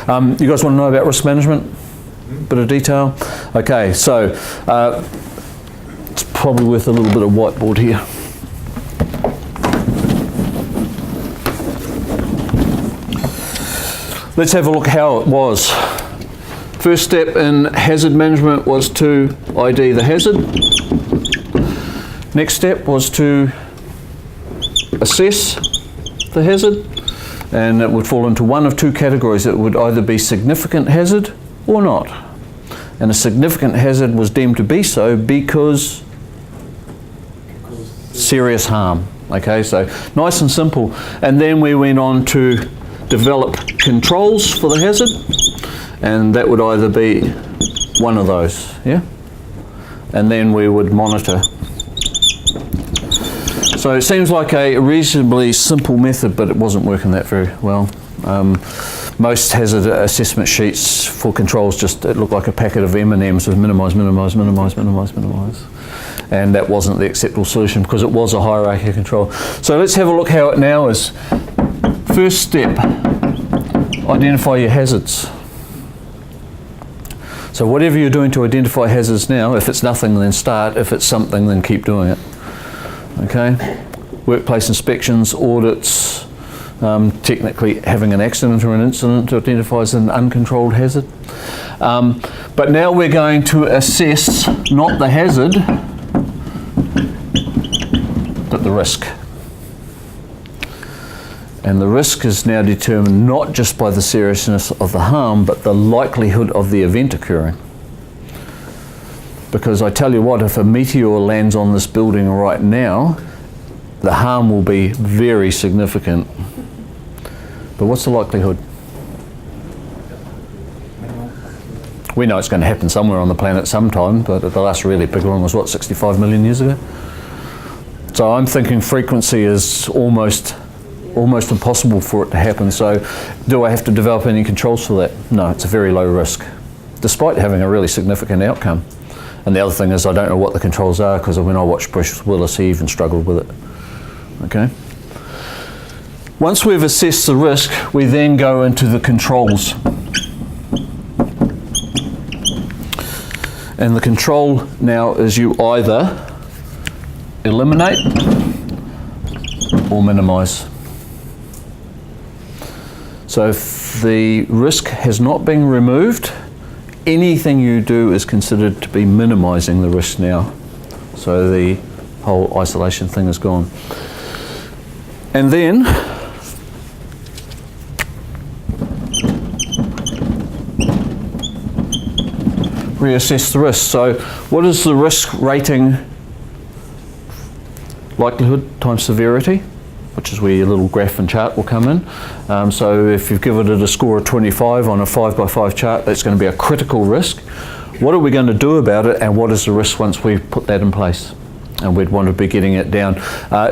You guys want to know about risk management? Bit of detail? Okay, so it's probably worth a little bit of whiteboard here. Let's have a look how it was. First step in hazard management was to ID the hazard. Next step was to assess the hazard, and it would fall into one of two categories. It would either be significant hazard or not. And a significant hazard was deemed to be so because serious harm. Okay, so nice and simple. And then we went on to develop controls for the hazard, and that would either be one of those, yeah? And then we would monitor. So it seems like a reasonably simple method, but it wasn't working that very well. Most hazard assessment sheets for controls just, it looked like a packet of M&Ms with minimise, minimise, minimise, minimise, minimise. And that wasn't the acceptable solution because it was a hierarchy of control. So let's have a look how it now is. First step, identify your hazards. So whatever you're doing to identify hazards now, if it's nothing, then start. If it's something, then keep doing it. Okay? Workplace inspections, audits, technically having an accident or an incident identifies an uncontrolled hazard. But now we're going to assess not the hazard, but the risk. And the risk is now determined not just by the seriousness of the harm, but the likelihood of the event occurring. Because I tell you what, if a meteor lands on this building right now, the harm will be very significant. But what's the likelihood? We know it's going to happen somewhere on the planet sometime, but the last really big one was what, 65 million years ago? So I'm thinking frequency is almost impossible for it to happen. So do I have to develop any controls for that? No, it's a very low risk, despite having a really significant outcome. And the other thing is I don't know what the controls are, because when I watched Bruce Willis, he even struggled with it. Okay. Once we've assessed the risk, we then go into the controls. And the control now is you either eliminate or minimise. So if the risk has not been removed, anything you do is considered to be minimising the risk now. So the whole isolation thing is gone. And then reassess the risk. So what is the risk rating? Likelihood times severity, which is where your little graph and chart will come in. So if you've given it a score of 25 on a 5x5 chart, that's going to be a critical risk. What are we going to do about it, and what is the risk once we put that in place? And we'd want to be getting it down.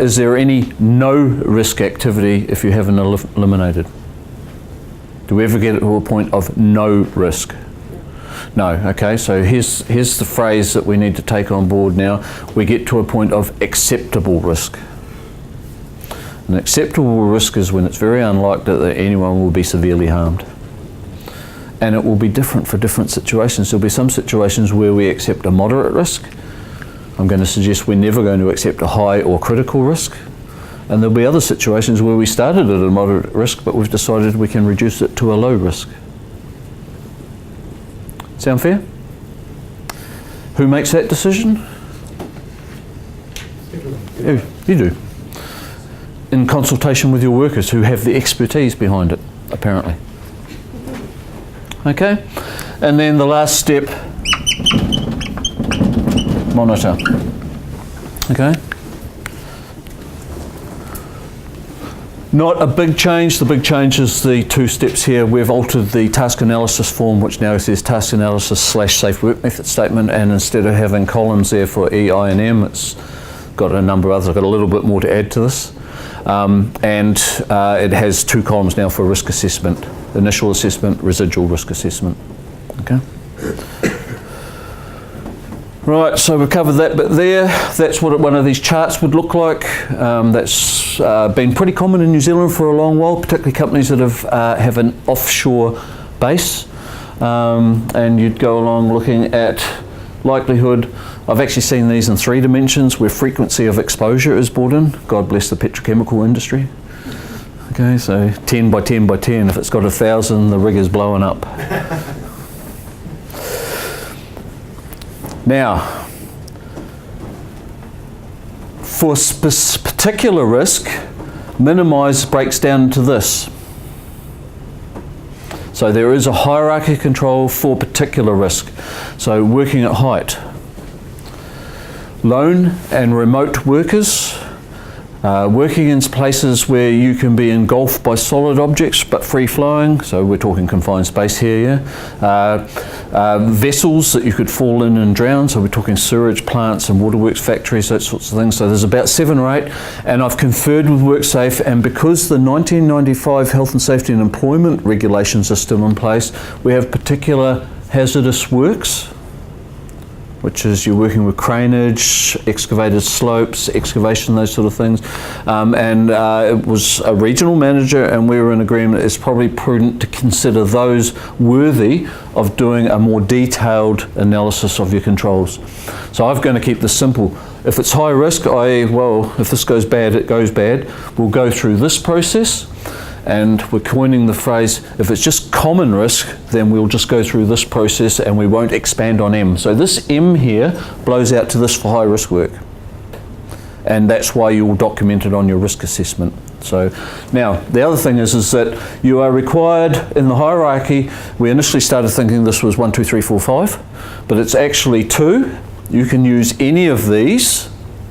Is there any no risk activity if you haven't eliminated? Do we ever get to a point of no risk? No. Okay, so here's the phrase that we need to take on board now. We get to a point of acceptable risk. An acceptable risk is when it's very unlikely that anyone will be severely harmed. And it will be different for different situations. There'll be some situations where we accept a moderate risk. I'm going to suggest we're never going to accept a high or critical risk. And there'll be other situations where we started at a moderate risk, but we've decided we can reduce it to a low risk. Sound fair? Who makes that decision? You do. In consultation with your workers who have the expertise behind it, apparently. Okay? And then the last step, monitor. Okay? Not a big change. The big change is the two steps here. We've altered the task analysis form, which now says task analysis / safe work method statement, and instead of having columns there for E, I, and M, it's got a number of others. I've got a little bit more to add to this. It has two columns now for risk assessment: initial assessment, residual risk assessment. Okay. Right, so we've covered that bit there. That's what one of these charts would look like. That's been pretty common in New Zealand for a long while, particularly companies that have an offshore base, and you'd go along looking at likelihood. I've actually seen these in 3 dimensions where frequency of exposure is brought in. God bless the petrochemical industry. Okay, so 10 by 10 by 10. If it's got 1,000, the rig is blowing up. Now, for particular risk, minimise breaks down into this. So there is a hierarchy control for particular risk. So working at height. Lone and remote workers, working in places where you can be engulfed by solid objects but free flowing, so we're talking confined space here, yeah. Vessels that you could fall in and drown, so we're talking sewage plants and waterworks factories, that sorts of things. So there's about 7 or 8, and I've conferred with WorkSafe, and because the 1995 Health and Safety and Employment regulations are still in place, we have particular hazardous works, which is you're working with craneage, excavated slopes, excavation, those sort of things. It was a regional manager, and we were in agreement it's probably prudent to consider those worthy of doing a more detailed analysis of your controls. So I'm going to keep this simple. If it's high risk, if this goes bad, it goes bad. We'll go through this process. And we're coining the phrase, if it's just common risk, then we'll just go through this process and we won't expand on M. So this M here blows out to this for high risk work. And that's why you'll document it on your risk assessment. So now, the other thing is that you are required in the hierarchy, we initially started thinking this was 1, 2, 3, 4, 5, but it's actually 2. You can use any of these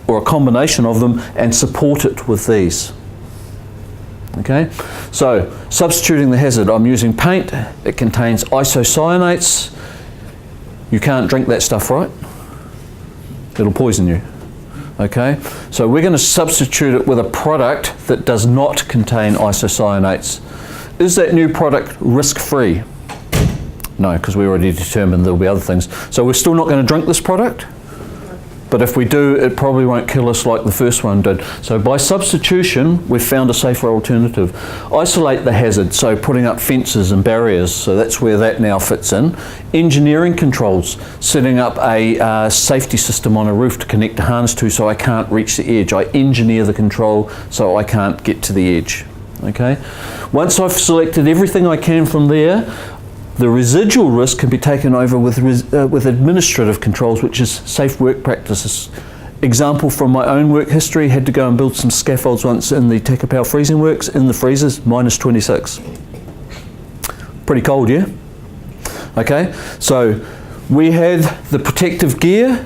or a combination of them and support it with these. Okay, so substituting the hazard, I'm using paint. It contains isocyanates. You can't drink that stuff, right? It'll poison you. Okay, so we're going to substitute it with a product that does not contain isocyanates. Is that new product risk-free? No, because we already determined there'll be other things. So we're still not going to drink this product? But if we do, it probably won't kill us like the first one did. So by substitution, we've found a safer alternative. Isolate the hazard, so putting up fences and barriers, so that's where that now fits in. Engineering controls, setting up a safety system on a roof to connect a harness to so I can't reach the edge. I engineer the control so I can't get to the edge. Okay. Once I've selected everything I can from there, the residual risk can be taken over with administrative controls, which is safe work practices. Example from my own work history, had to go and build some scaffolds once in the Takapau freezing works, in the freezers, minus 26. Pretty cold, yeah? Okay, so we had the protective gear,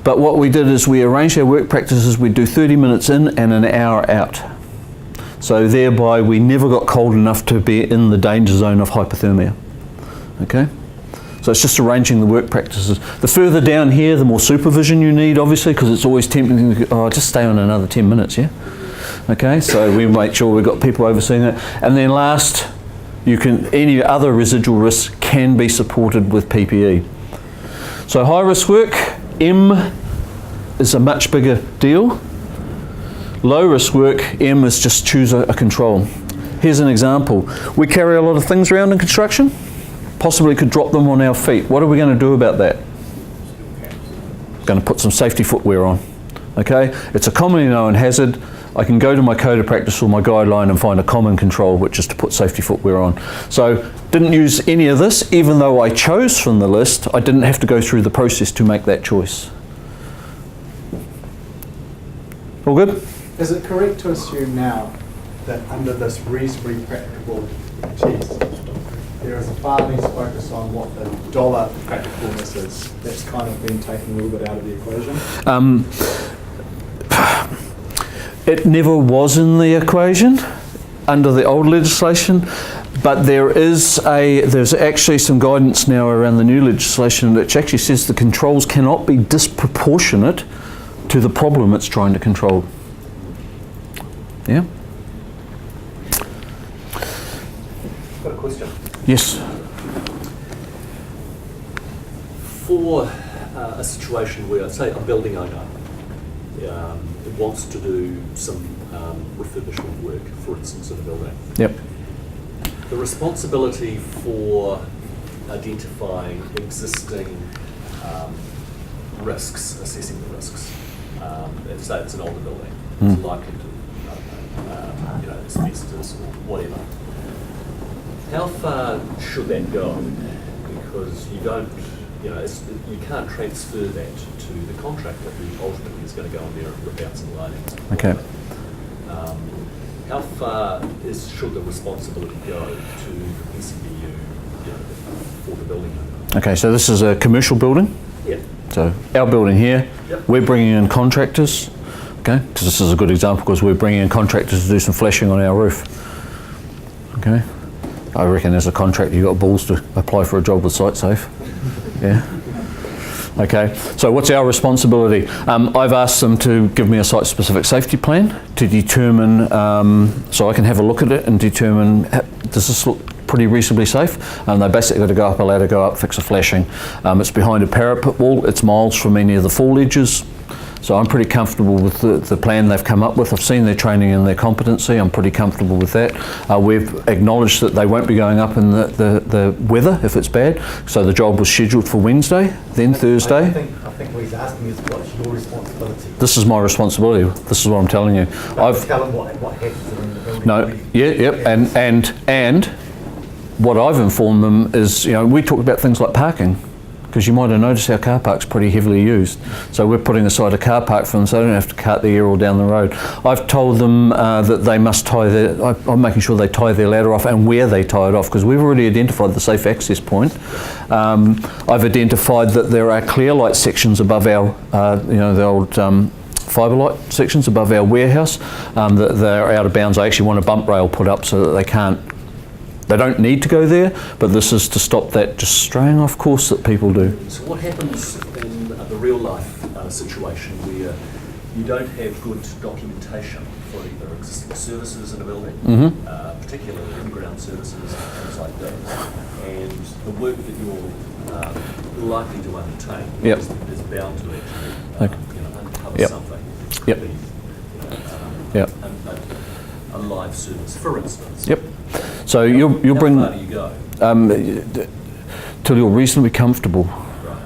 but what we did is we arranged our work practices, we'd do 30 minutes in and an hour out. So thereby we never got cold enough to be in the danger zone of hypothermia. Okay, so it's just arranging the work practices. The further down here, the more supervision you need, obviously, because it's always tempting to go, just stay on another 10 minutes, yeah? Okay, so we make sure we've got people overseeing it. And then last, any other residual risk can be supported with PPE. So high risk work, M is a much bigger deal. Low risk work, M is just choose a control. Here's an example. We carry a lot of things around in construction. Possibly could drop them on our feet. What are we going to do about that? Going to put some safety footwear on. Okay, it's a commonly known hazard. I can go to my code of practice or my guideline and find a common control, which is to put safety footwear on. So didn't use any of this, even though I chose from the list. I didn't have to go through the process to make that choice. All good? Is it correct to assume now that under this reasonably practical test, there is a far less focus on what the dollar practicalness is? That's kind of been taken a little bit out of the equation? It never was in the equation under the old legislation, but there's actually some guidance now around the new legislation which actually says the controls cannot be disproportionate to the problem it's trying to control. Yeah? Got a question. Yes. For a situation where, say, a building owner wants to do some refurbishment work, for instance, in a building. Yep. the responsibility for identifying existing risks, assessing the risks. Let's say it's an older building, it's likely to, asbestos or whatever. How far should that go? Because you don't, you can't transfer that to the contractor who ultimately is going to go in there and rip out some lighting. Okay. How far should the responsibility go to the PCBU for the building owner? Okay, so this is a commercial building. Yeah. So our building here, Yep. we're bringing in contractors, okay? Because this is a good example because we're bringing in contractors to do some flashing on our roof, okay? I reckon as a contractor you've got balls to apply for a job with SiteSafe, yeah? Okay, so what's our responsibility? I've asked them to give me a site-specific safety plan to determine, so I can have a look at it and determine, does this look pretty reasonably safe? And they basically got to go up a ladder, go up, fix a flashing. It's behind a parapet wall, it's miles from any of the fall edges. So I'm pretty comfortable with the plan they've come up with. I've seen their training and their competency. I'm pretty comfortable with that. We've acknowledged that they won't be going up in the weather if it's bad. So the job was scheduled for Wednesday, then Thursday. I think what he's asking is what's your responsibility? This is my responsibility. This is what I'm telling you. I've tell him what happens in the building. No, yep, and what I've informed them is, we talked about things like parking, because you might have noticed our car park's pretty heavily used. So we're putting aside a car park for them so they don't have to cart their gear all down the road. I've told them that they must I'm making sure they tie their ladder off and where they tie it off, because we've already identified the safe access point. I've identified that there are clear light sections above our, the old fibre light sections above our warehouse, that they're out of bounds. I actually want a bump rail put up so that they don't need to go there, but this is to stop that just straying off course that people do. So what happens in the real life situation where you don't have good documentation for either existing services in a building, particularly in-ground services and things like that, and the work that you're likely to undertake is bound to actually uncover something. Yep. A live service, for instance. Yep. So you'll bring. How far do you go? Till you're reasonably comfortable. Right.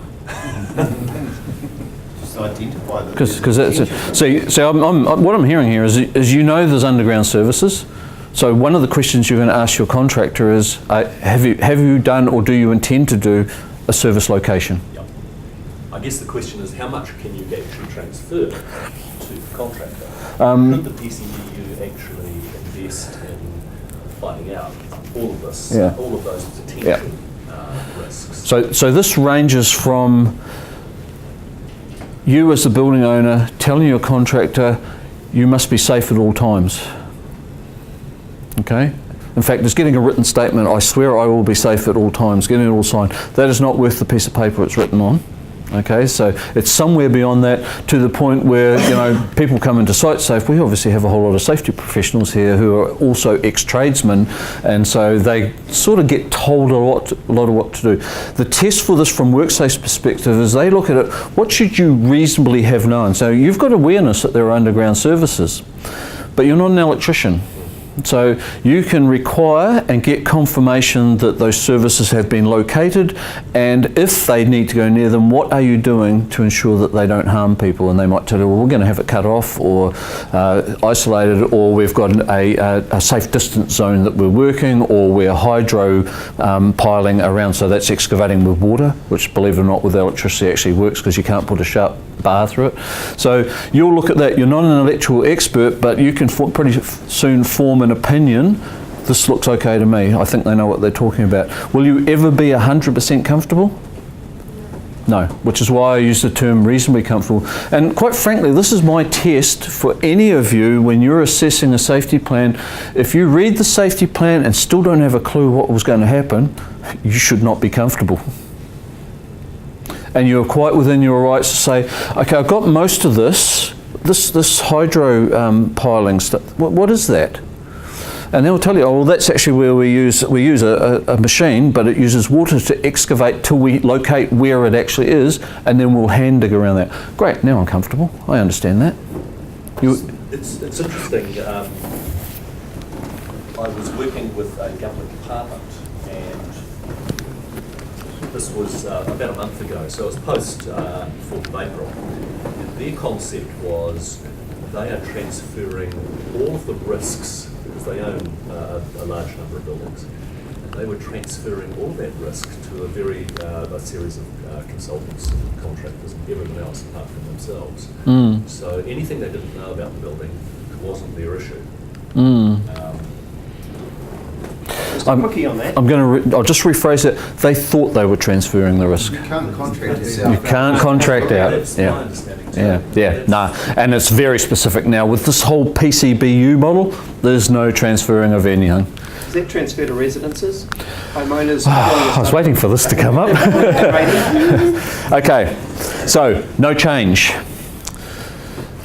Just identify the. Because that's what I'm hearing here is there's underground services. So one of the questions you're going to ask your contractor is, have you done or do you intend to do a service location? Yep. I guess the question is, how much can you actually transfer to the contractor? Could the PCBU actually invest in finding out all of this, all of those potential risks? So this ranges from you as the building owner telling your contractor you must be safe at all times. Okay? In fact, it's getting a written statement, I swear I will be safe at all times, getting it all signed. That is not worth the piece of paper it's written on. Okay, so it's somewhere beyond that, to the point where people come into SiteSafe. We obviously have a whole lot of safety professionals here who are also ex-tradesmen, and so they sort of get told a lot of what to do. The test for this from WorkSafe's perspective is they look at it, what should you reasonably have known? So you've got awareness that there are underground services, but you're not an electrician. So you can require and get confirmation that those services have been located, and if they need to go near them, what are you doing to ensure that they don't harm people? And they might tell you, well, we're going to have it cut off or isolated, or we've got a safe distance zone that we're working, or we're hydro piling around, so that's excavating with water, which, believe it or not, with electricity actually works because you can't put a sharp bar through it. So you'll look at that. You're not an electrical expert, but you can pretty soon form an opinion. This looks okay to me. I think they know what they're talking about. Will you ever be 100% comfortable? No, which is why I use the term reasonably comfortable. And quite frankly, this is my test for any of you when you're assessing a safety plan. If you read the safety plan and still don't have a clue what was going to happen, you should not be comfortable. And you're quite within your rights to say, okay, I've got most of this hydro piling stuff. What is that? And they'll tell you, oh, well, that's actually where we use a machine, but it uses water to excavate till we locate where it actually is, and then we'll hand dig around that. Great, now I'm comfortable. I understand that. It's interesting. I was working with a government department, and this was about a month ago, so it was post 4th of April. And their concept was they are transferring all of the risks, because they own a large number of buildings, and they were transferring all that risk to a series of consultants and contractors and everyone else apart from themselves. So anything they didn't know about the building wasn't their issue. Quickie on that. I'll just rephrase it. They thought they were transferring the risk. You can't contract You out. can't contract out. That's my Yeah. understanding too. Yeah, no, and it's very specific now. With this whole PCBU model, there's no transferring of anything. Does that transfer to residences, homeowners? I was waiting for this to come up. Okay, so no change.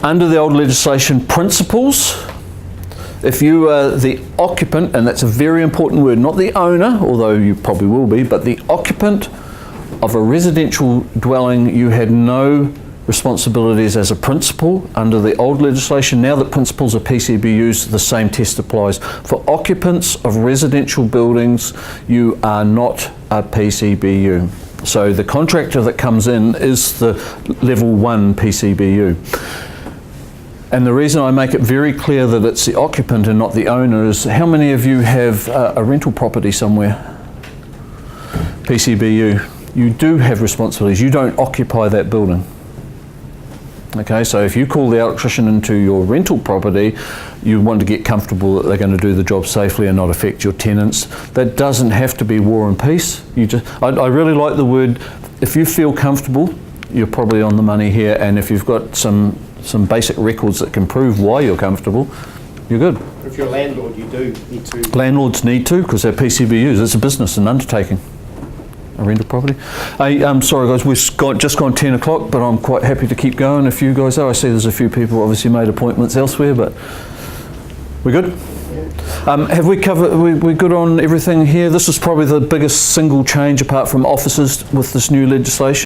Under the old legislation principles, if you are the occupant, and that's a very important word, not the owner, although you probably will be, but the occupant of a residential dwelling, you had no responsibilities as a principal under the old legislation. Now that principals are PCBUs, the same test applies. For occupants of residential buildings, you are not a PCBU. So the contractor that comes in is the level 1 PCBU. And the reason I make it very clear that it's the occupant and not the owner is, how many of you have a rental property somewhere? PCBU. You do have responsibilities. You don't occupy that building. Okay, so if you call the electrician into your rental property, you want to get comfortable that they're going to do the job safely and not affect your tenants. That doesn't have to be war and peace. I really like the word, if you feel comfortable, you're probably on the money here, and if you've got some basic records that can prove why you're comfortable, you're good. If you're a landlord, you do need to. Landlords need to, because they're PCBUs. It's a business, an undertaking. A rental property. I'm sorry guys, we've just gone 10 o'clock, but I'm quite happy to keep going if you guys are. I see there's a few people obviously made appointments elsewhere, but we good? Have we covered, we good on everything here? This is probably the biggest single change apart from officers with this new legislation.